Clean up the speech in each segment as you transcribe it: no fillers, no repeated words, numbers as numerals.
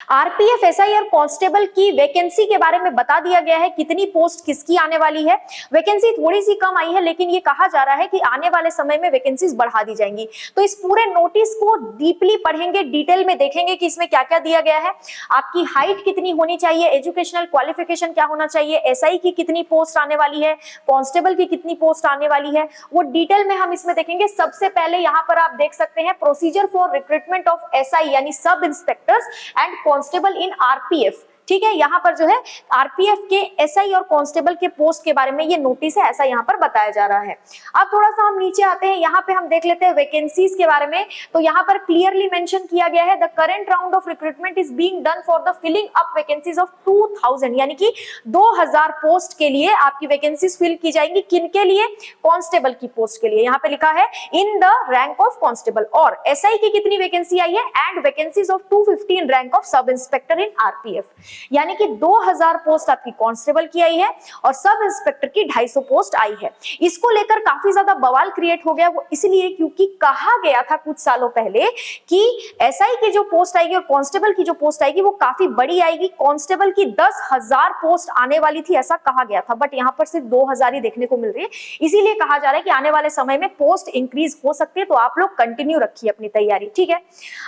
RPF, SI और constable की vacancy के बारे में बता दिया गया है, कितनी पोस्ट किसकी आने वाली है। वैकेंसी थोड़ी सी कम आई है, लेकिन ये कहा जा रहा है कि आने वाले समय में वैकेंसीज बढ़ा दी जाएंगी। तो इस पूरे नोटिस को डीपली पढ़ेंगे, डिटेल में देखेंगे कि इसमें क्या क्या दिया गया है। आपकी हाइट कितनी होनी चाहिए, एजुकेशनल क्वालिफिकेशन क्या होना चाहिए, एसआई की कितनी पोस्ट आने वाली है, कांस्टेबल की कितनी पोस्ट आने वाली है, वो डिटेल में हम इसमें देखेंगे। सबसे पहले यहाँ पर आप देख सकते हैं procedure for recruitment of SI यानी सब inspectors and constable in RPF. ठीक है, यहाँ पर जो है आरपीएफ के एसआई और कांस्टेबल के पोस्ट के बारे में ये नोटिस है, ऐसा यहाँ पर बताया जा रहा है। अब थोड़ा सा हम नीचे आते हैं, यहाँ पे हम देख लेते हैं वैकेंसीज के बारे में। तो यहाँ पर क्लियरली मेंशन किया गया है, the current round of recruitment is being done for the filling up vacancies of 2000 यानी कि 2000 पोस्ट के लिए आपकी वैकेंसीज फिल की जाएंगी। किनके लिए? कांस्टेबल की पोस्ट के लिए। यहाँ पे लिखा है in the rank of constable. और एसआई की कितनी वैकेंसी आई है? And vacancies of 215 rank of sub inspector in RPF, यानी कि 2000 पोस्ट आपकी कांस्टेबल की आई है और सब इंस्पेक्टर की 250 पोस्ट आई है। इसको लेकर काफी ज्यादा बवाल क्रिएट हो गया, वो इसलिए क्योंकि कहा गया था कुछ सालों पहले कि एसआई की जो पोस्ट आएगी और कांस्टेबल की जो पोस्ट आएगी वो काफी बड़ी आएगी। कांस्टेबल की 10,000 पोस्ट आने वाली थी, ऐसा कहा गया था, बट यहाँ पर सिर्फ 2000 ही देखने को मिल रही है। इसीलिए कहा जा रहा है कि आने वाले समय में पोस्ट इंक्रीज हो सकती है, तो आप लोग कंटिन्यू रखिए अपनी तैयारी। ठीक है,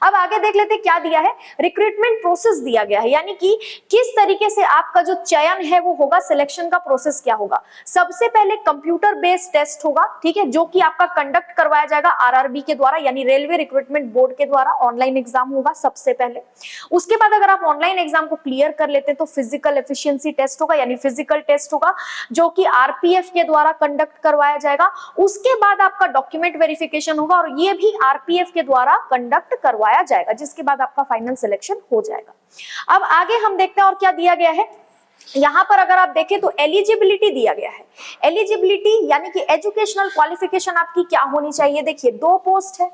अब आगे देख लेते क्या दिया है। रिक्रूटमेंट प्रोसेस दिया गया है, यानी कि किस तरीके से आपका जो चयन है वो होगा, सिलेक्शन का प्रोसेस क्या होगा। सबसे पहले कंप्यूटर बेस्ड टेस्ट होगा, ठीक है, जो कि आपका कंडक्ट करवाया जाएगा आरआरबी के द्वारा यानी रेलवे रिक्रूटमेंट बोर्ड के द्वारा। ऑनलाइन एग्जाम होगा सबसे पहले। उसके बाद अगर आप ऑनलाइन एग्जाम को क्लियर कर लेते हैं तो फिजिकल एफिशिएंसी टेस्ट होगा यानी फिजिकल टेस्ट होगा, जो कि आरपीएफ के द्वारा कंडक्ट करवाया जाएगा। उसके बाद आपका डॉक्यूमेंट वेरिफिकेशन होगा और ये भी आरपीएफ के द्वारा कंडक्ट करवाया जाएगा, जिसके बाद आपका फाइनल सिलेक्शन हो जाएगा। अब आगे हम देखते हैं और क्या दिया गया है। यहाँ पर अगर आप देखें तो एलिजिबिलिटी दिया गया है। एलिजिबिलिटी यानी कि एजुकेशनल क्वालिफिकेशन आपकी क्या होनी चाहिए। देखिए, 2 पोस्ट है,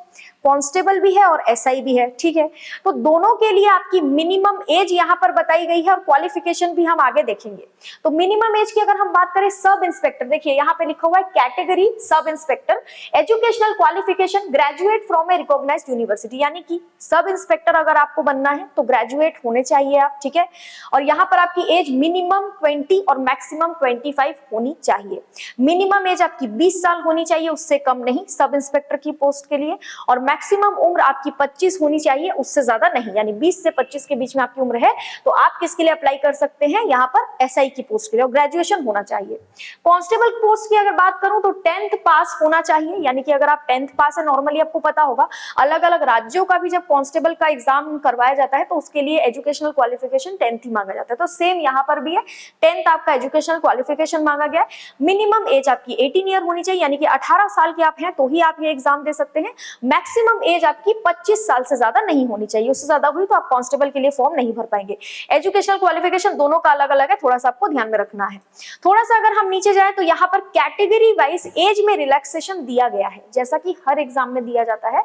कांस्टेबल भी है और एसआई भी है। ठीक है, तो दोनों के लिए आपकी मिनिमम एज यहाँ पर बताई गई है और क्वालिफिकेशन भी हम आगे देखेंगे। तो मिनिमम एज की अगर हम बात करें, सब इंस्पेक्टर, देखिए यहाँ पे लिखा हुआ है category sub inspector, educational qualification graduate from a recognised university, यानी कि सब इंस्पेक्टर अगर आपको बनना है तो ग्रेजुएट होने चाहिए आप। ठीक है, और यहाँ पर आपकी एज मिनिमम 20 और मैक्सिमम 25 होनी चाहिए। मिनिमम एज आपकी 20 साल होनी चाहिए, उससे कम नहीं सब इंस्पेक्टर की पोस्ट के लिए, और मैक्सिमम उम्र आपकी 25 होनी चाहिए, उससे ज्यादा नहीं। यानी 20 से 25 के बीच में आपकी उम्र है तो आप किसके लिए अप्लाई कर सकते हैं? यहाँ पर एसआई की पोस्ट के लिए, और ग्रेजुएशन होना चाहिए। कांस्टेबल पोस्ट की अगर बात करूं तो 10th पास होना चाहिए, यानी कि अगर आप 10th पास है, नॉर्मली आपको पता होगा अलग अलग राज्यों का भी जब कांस्टेबल का एग्जाम करवाया जाता है तो उसके लिए एजुकेशनल क्वालिफिकेशन 10th ही मांगा जाता है। तो सेम यहाँ पर भी है, 10th आपका एजुकेशनल क्वालिफिकेशन मांगा गया है। मिनिमम एज आपकी 18 ईयर होनी चाहिए, यानी कि 18 साल के आप हैं तो ही आप ये एग्जाम दे सकते हैं। मैक्सिमम एज आपकी 25 साल से ज्यादा नहीं होनी चाहिए, उससे ज्यादा हुई तो आप कांस्टेबल के लिए फॉर्म नहीं भर पाएंगे। एजुकेशनल क्वालिफिकेशन दोनों का अलग अलग है, थोड़ा सा आपको ध्यान में रखना है। थोड़ा सा अगर हम नीचे जाए तो यहाँ पर कैटेगरी वाइज एज में रिलैक्सेशन दिया गया है, जैसा कि हर एग्जाम में दिया जाता है।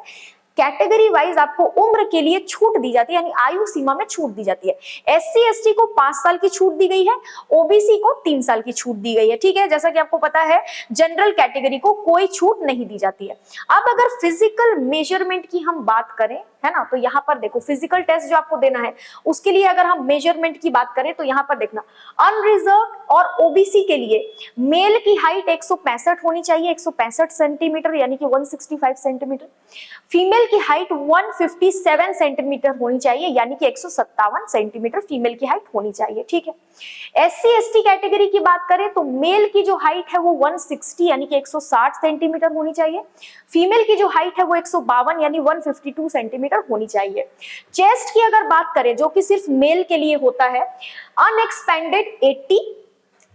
कैटेगरी वाइज आपको उम्र के लिए छूट दी जाती है, यानी आयु सीमा में छूट दी जाती है। एससी एसटी को 5 साल की छूट दी गई है, ओबीसी को 3 साल की छूट दी गई है। ठीक है, जैसा कि आपको पता है जनरल कैटेगरी को कोई छूट नहीं दी जाती है। अब अगर फिजिकल मेजरमेंट की हम बात करें, है ना, तो यहाँ पर देखो फिजिकल टेस्ट जो आपको देना है उसके लिए अगर हम मेजरमेंट की बात करें तो यहाँ पर देखना, अनरिजर्व और ओबीसी के लिए मेल की हाइट 165 होनी चाहिए, 165 सेंटीमीटर यानी कि 165 सेंटीमीटर। फीमेल की हाइट 157 सेंटीमीटर होनी चाहिए, यानी कि 157 सेंटीमीटर फीमेल की हाइट होनी चाहिए। ठीक है, एससी एसटी कैटेगरी की बात करें तो मेल की जो हाइट है वो 160 यानी कि 160 सेंटीमीटर होनी चाहिए। फीमेल की जो हाइट है वो 152 यानी 152 सेंटीमीटर होनी चाहिए। चेस्ट की अगर बात करें, जो कि सिर्फ मेल के लिए होता है, unexpanded 80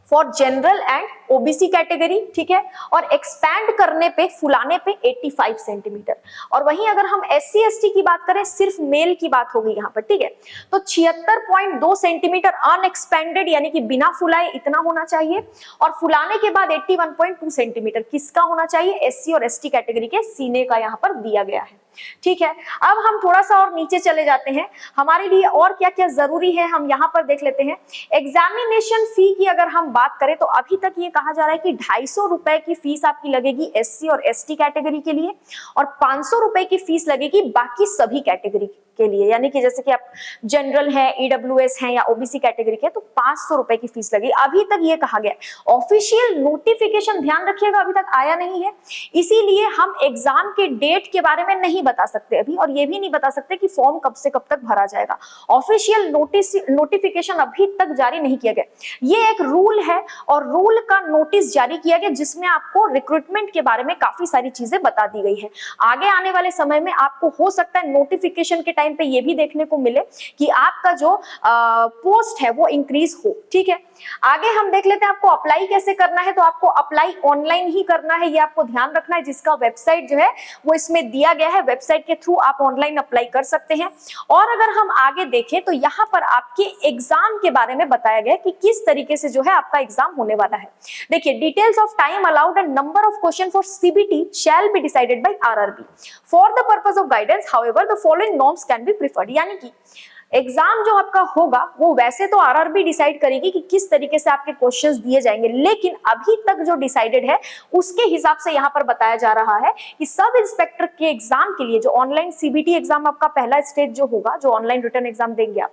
for general and OBC category. ठीक है, और एक्सपैंड करने पे, फुलाने पे 85 सेंटीमीटर। और वहीं अगर हम एससी एसटी की बात करें, सिर्फ मेल की बात होगी यहाँ पर, ठीक है, तो 76.2 सेंटीमीटर अनएक्सपेंडेड यानी कि बिना फुलाए इतना होना चाहिए, और फुलाने के बाद 81.2 सेंटीमीटर किसका होना चाहिए? एससी और एसटी कैटेगरी के सीने का यहाँ पर दिया गया है। ठीक है, अब हम थोड़ा सा और नीचे चले जाते हैं, हमारे लिए और क्या क्या जरूरी है हम यहाँ पर देख लेते हैं। एग्जामिनेशन फी की अगर हम बात करें तो अभी तक ये कहा जा रहा है कि 250 रुपए की फीस आपकी लगेगी एससी और एसटी कैटेगरी के लिए, और 500 रुपए की फीस लगेगी बाकी सभी कैटेगरी की। के लिए, यानी कि जैसे कि आप जनरल है, ईडब्ल्यूएस है या ओबीसी कैटेगरी के, तो 500 रुपए की फीस लगेगी। अभी तक ये कहा गया, ऑफिशियल नोटिफिकेशन ध्यान रखिएगा अभी तक आया नहीं है, इसीलिए हम एग्जाम के डेट के बारे में नहीं बता सकते अभी, और ये भी नहीं बता सकते कि फॉर्म कब से कब तक भरा जाएगा। ऑफिशियल नोटिफिकेशन अभी तक जारी नहीं किया गया। ये एक रूल है और रूल का नोटिस जारी किया गया जिसमें आपको रिक्रूटमेंट के बारे में काफी सारी चीजें बता दी गई है। आगे आने वाले समय में आपको हो सकता है नोटिफिकेशन के टाइम पे ये भी देखने को मिले कि आपका जो पोस्ट है वो इंक्रीज हो। ठीक है, आगे हम देख लेते हैं आपको अप्लाई कैसे करना है। तो आपको अप्लाई ऑनलाइन ही करना है, ये आपको ध्यान रखना है, जिसका वेबसाइट जो है वो इसमें दिया गया है, वेबसाइट के थ्रू आप ऑनलाइन अप्लाई कर सकते हैं। और अगर हम आगे देखें तो यहाँ पर आपके एग्जाम के बारे में बताया गया कि किस तरीके से जो है आपका एग्जाम होने वाला है। देखिए, details of time allowed and number of question for CBT shall be decided by RRB for the purpose of guidance, however the following norms can be preferred. यानी कि एग्जाम जो आपका होगा वो वैसे तो आरआरबी डिसाइड करेगी कि किस तरीके से आपके क्वेश्चंस दिए जाएंगे, लेकिन अभी तक जो डिसाइडेड है उसके हिसाब से यहाँ पर बताया जा रहा है कि सब इंस्पेक्टर के एग्जाम के लिए जो ऑनलाइन सीबीटी एग्जाम आपका पहला स्टेज जो होगा, जो ऑनलाइन रिटन एग्जाम देंगे आप,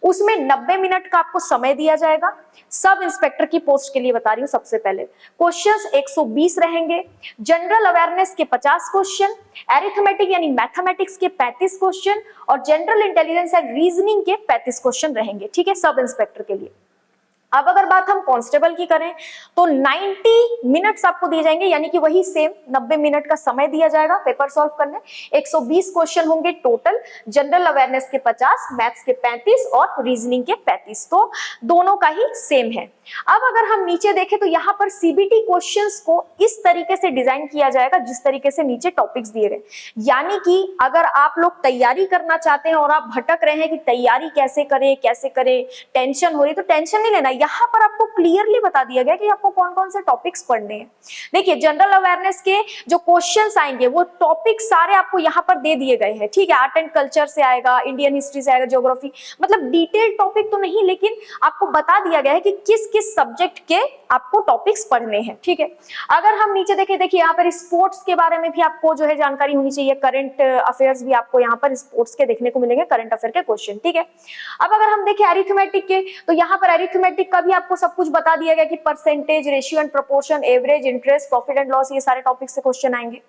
उसमें 90 मिनट का आपको समय दिया जाएगा। सब इंस्पेक्टर की पोस्ट के लिए बता रही हूँ। सबसे पहले क्वेश्चंस 120 रहेंगे, जनरल अवेयरनेस के 50 क्वेश्चन, एरिथमेटिक यानी मैथमेटिक्स के 35 क्वेश्चन और जनरल इंटेलिजेंस एंड रीजनिंग के 35 क्वेश्चन रहेंगे। ठीक है, सब इंस्पेक्टर के लिए। अब अगर बात हम कांस्टेबल की करें तो 90 मिनट्स आपको दिए जाएंगे, यानी कि वही सेम 90 मिनट का समय दिया जाएगा पेपर सॉल्व करने। 120 क्वेश्चन होंगे टोटल, जनरल अवेयरनेस के 50, मैथ्स के 35 और रीजनिंग के 35, तो दोनों का ही सेम है। अब अगर हम नीचे देखें तो यहाँ पर सीबीटी क्वेश्चंस को इस तरीके से डिजाइन किया जाएगा जिस तरीके से नीचे टॉपिक्स दिए गए, यानी कि अगर आप लोग तैयारी करना चाहते हैं और आप भटक रहे हैं कि तैयारी कैसे करें, टेंशन हो रही, तो टेंशन नहीं लेना। यहाँ पर आपको क्लियरली बता दिया गया कि आपको कौन कौन से टॉपिक्स पढ़ने हैं। देखिए, जनरल अवेयरनेस के जो क्वेश्चंस आएंगे वो टॉपिक सारे आपको यहाँ पर दे दिए गए हैं। ठीक है, आर्ट एंड कल्चर से आएगा, इंडियन हिस्ट्री से आएगा, ज्योग्राफी, मतलब डिटेल टॉपिक तो नहीं, लेकिन आपको बता दिया गया है कि किस किस सब्जेक्ट के आपको टॉपिक्स पढ़ने हैं। ठीक है, अगर हम नीचे देखें, देखिए यहाँ पर स्पोर्ट्स के बारे में भी आपको जो है जानकारी होनी चाहिए, करंट अफेयर्स भी आपको यहाँ पर स्पोर्ट्स के देखने को मिलेंगे, करंट अफेयर के क्वेश्चन। ठीक है, अब अगर हम देखें अरिथमेटिक के, तो यहाँ पर अरिथमेटिक का भी आपको सब कुछ बता दिया गया कि percentage, ratio and proportion, average, interest, profit and loss, ये सारे टॉपिक से क्वेश्चन आएंगे।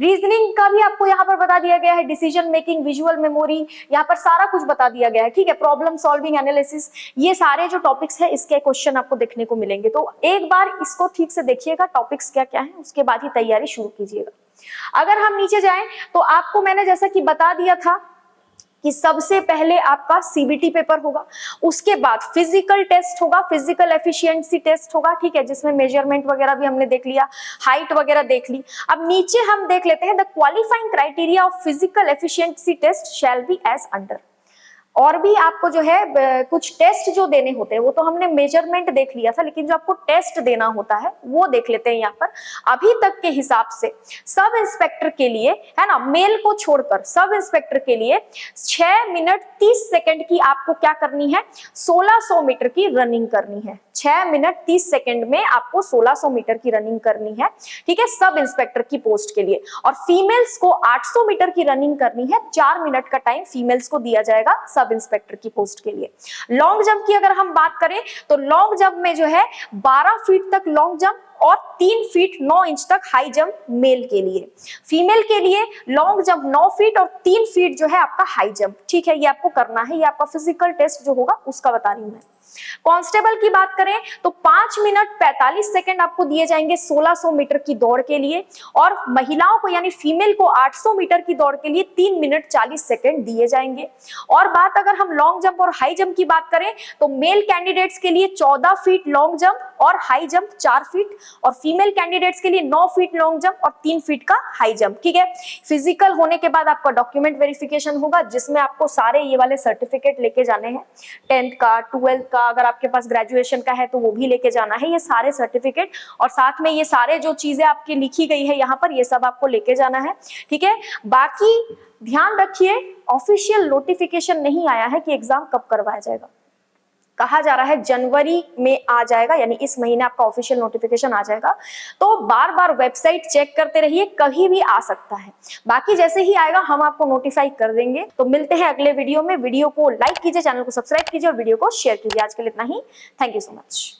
रीजनिंग का भी आपको यहाँ पर बता दिया गया है, डिसीजन मेकिंग, विजुअल मेमोरी, यहाँ पर सारा कुछ बता दिया गया है। ठीक है, प्रॉब्लम सॉल्विंग, एनालिसिस, ये सारे जो टॉपिक्स है इसके क्वेश्चन आपको देखने को मिलेंगे। तो एक बार इसको ठीक से देखिएगा टॉपिक्स क्या क्या है, उसके बाद ही तैयारी शुरू कीजिएगा। अगर हम नीचे जाएं तो आपको मैंने जैसा कि बता दिया था कि सबसे पहले आपका सीबीटी पेपर होगा, उसके बाद फिजिकल टेस्ट होगा, फिजिकल एफिशिएंसी टेस्ट होगा। ठीक है, जिसमें मेजरमेंट वगैरह भी हमने देख लिया, हाइट वगैरह देख ली। अब नीचे हम देख लेते हैं, the qualifying criteria of physical efficiency test shall be as under. और भी आपको जो है कुछ टेस्ट जो देने होते हैं, वो तो हमने मेजरमेंट देख लिया था, लेकिन जो आपको टेस्ट देना होता है वो देख लेते हैं यहाँ पर। अभी तक के हिसाब से सब इंस्पेक्टर के लिए, है ना, मेल को छोड़कर सब इंस्पेक्टर के लिए 6 मिनट 30 सेकंड की आपको क्या करनी है, 1600 मीटर की रनिंग करनी है। 6 मिनट 30 सेकंड में आपको 1600 मीटर की रनिंग करनी है। ठीक है, सब इंस्पेक्टर की पोस्ट के लिए। और फीमेल्स को 800 मीटर की रनिंग करनी है, 4 मिनट का टाइम फीमेल्स को दिया जाएगा सब इंस्पेक्टर की पोस्ट के लिए। लॉन्ग जंप की अगर हम बात करें तो लॉन्ग जंप में जो है 12 फीट तक लॉन्ग जंप और 3 फीट 9 इंच तक हाई जंप मेल के लिए। फीमेल के लिए लॉन्ग जंप 9 फीट और 3 फीट जो है आपका हाई जंप। ठीक है, ये आपको करना है, ये आपका फिजिकल टेस्ट जो होगा उसका बता रही हूं मैं। कांस्टेबल की बात करें तो 5 मिनट 45 सेकंड आपको दिए जाएंगे 1600 मीटर की दौड़ के लिए, और महिलाओं को यानी फीमेल को 800 मीटर की दौड़ के लिए 3 मिनट 40 सेकंड दिए जाएंगे। और बात अगर हम लॉन्ग जंप और हाई जंप की बात करें तो मेल कैंडिडेट्स के लिए 14 फीट लॉन्ग जंप और हाई जंप 4 फीट, और फीमेल कैंडिडेट्स के लिए 9 फीट लॉन्ग जंप और 3 फीट का हाई जंप। ठीक है, फिजिकल होने के बाद आपका डॉक्यूमेंट वेरिफिकेशन होगा, जिसमें आपको सारे ये वाले सर्टिफिकेट लेके जाने हैं, 10th का, 12th का, अगर आपके पास ग्रेजुएशन का है तो वो भी लेके जाना है, ये सारे सर्टिफिकेट, और साथ में ये सारे जो चीजें आपकी लिखी गई है यहाँ पर, ये सब आपको लेके जाना है। ठीक है, बाकी ध्यान रखिए ऑफिशियल नोटिफिकेशन नहीं आया है कि एग्जाम कब करवाया जाएगा। कहा जा रहा है जनवरी में आ जाएगा, यानी इस महीने आपका ऑफिशियल नोटिफिकेशन आ जाएगा। तो बार बार वेबसाइट चेक करते रहिए, कहीं भी आ सकता है। बाकी जैसे ही आएगा हम आपको नोटिफाई कर देंगे। तो मिलते हैं अगले वीडियो में। वीडियो को लाइक कीजिए, चैनल को सब्सक्राइब कीजिए और वीडियो को शेयर कीजिए। आज के लिए इतना ही। Thank you so much.